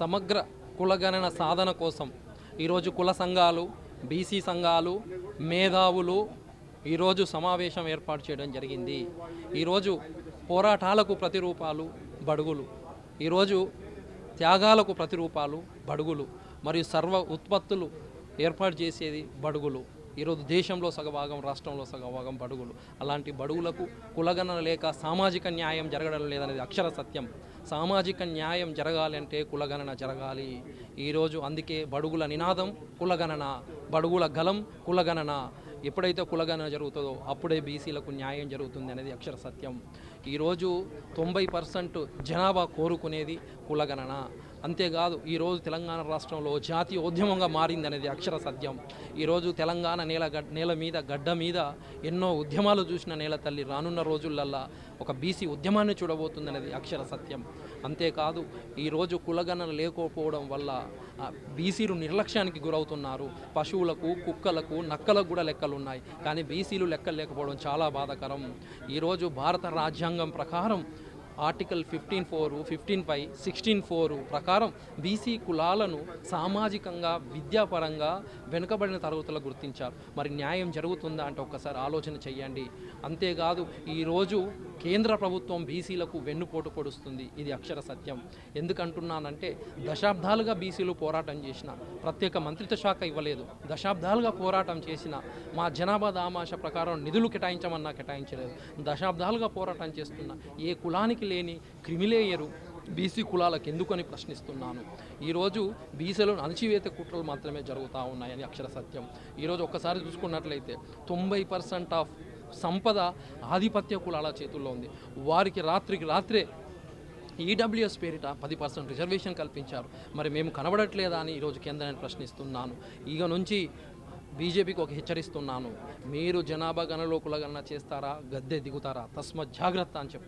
సమగ్ర కులగణన సాధన కోసం ఈరోజు కుల సంఘాలు, బీసీ సంఘాలు, మేధావులు ఈరోజు సమావేశం ఏర్పాటు చేయడం జరిగింది. ఈరోజు పోరాటాలకు ప్రతిరూపాలు బడుగులు, ఈరోజు త్యాగాలకు ప్రతిరూపాలు బడుగులు, మరియు సర్వ ఉత్పత్తులు ఏర్పాటు చేసేది బడుగులు. ఈరోజు దేశంలో సగభాగం, రాష్ట్రంలో సగభాగం బడుగులు. అలాంటి బడుగులకు కులగణన లేక సామాజిక న్యాయం జరగడం లేదనేది అక్షర సత్యం. సామాజిక న్యాయం జరగాలి అంటే కులగణన జరగాలి. ఈరోజు అందుకే బడుగుల నినాదం కులగణన, బడుగుల గలం కులగణన. ఎప్పుడైతే కులగణన జరుగుతుందో అప్పుడే బీసీలకు న్యాయం జరుగుతుంది అనేది అక్షర సత్యం. ఈరోజు 90% జనాభా కోరుకునేది కులగణన. అంతేకాదు ఈరోజు తెలంగాణ రాష్ట్రంలో జాతీయ ఉద్యమంగా మారింది అనేది అక్షర సత్యం. ఈరోజు తెలంగాణ నేల మీద గడ్డ మీద ఎన్నో ఉద్యమాలు చూసిన నేల తల్లి రానున్న రోజులల్లా ఒక బీసీ ఉద్యమాన్ని చూడబోతుంది అనేది అక్షర సత్యం. అంతేకాదు ఈరోజు కులగణన లేకపోవడం వల్ల బీసీలు నిర్లక్ష్యానికి గురవుతున్నారు. పశువులకు, కుక్కలకు, నక్కలకు కూడా లెక్కలు ఉన్నాయి, కానీ బీసీలు లెక్కలు లేకపోవడం చాలా బాధాకరం. ఈరోజు భారత రాజ్యాంగం ప్రకారం ఆర్టికల్ 15(4), 15(5), 16(4) ప్రకారం బీసీ కులాలను సామాజికంగా, విద్యాపరంగా వెనుకబడిన తరగతులకు గుర్తించారు. మరి న్యాయం జరుగుతుందా అంటే ఒక్కసారి ఆలోచన చెయ్యండి. అంతేకాదు ఈరోజు కేంద్ర ప్రభుత్వం బీసీలకు వెన్నుపోటు పొడుస్తుంది. ఇది అక్షర సత్యం. ఎందుకంటున్నానంటే దశాబ్దాలుగా బీసీలు పోరాటం చేసిన, ప్రత్యేక మంత్రిత్వ శాఖ ఇవ్వలేదు, దశాబ్దాలుగా పోరాటం చేసిన, మా జనాభా దామాష ప్రకారం నిధులు కేటాయించమన్నా కేటాయించలేదు, దశాబ్దాలుగా పోరాటం చేస్తున్న ఏ కులానికి లేని క్రిమిలేయరు బీసీ కులాలకు ఎందుకని ప్రశ్నిస్తున్నాను. ఈరోజు బీసీలో అణచివేత కుట్రలు మాత్రమే జరుగుతూ ఉన్నాయని అక్షర సత్యం. ఈరోజు ఒక్కసారి చూసుకున్నట్లయితే 90% ఆఫ్ సంపద ఆధిపత్య కులాల చేతుల్లో ఉంది. వారికి రాత్రికి రాత్రే ఈడబ్ల్యూఎస్ పేరిట 10% రిజర్వేషన్ కల్పించారు. మరి మేము కనబడట్లేదా అని ఈరోజు కేంద్రాన్ని ప్రశ్నిస్తున్నాను. ఇక నుంచి బీజేపీకి ఒక హెచ్చరిస్తున్నాను, మీరు జనాభా గణలో కులగణన చేస్తారా, గద్దె దిగుతారా, తస్మత్ జాగ్రత్త అని చెప్తున్నాను.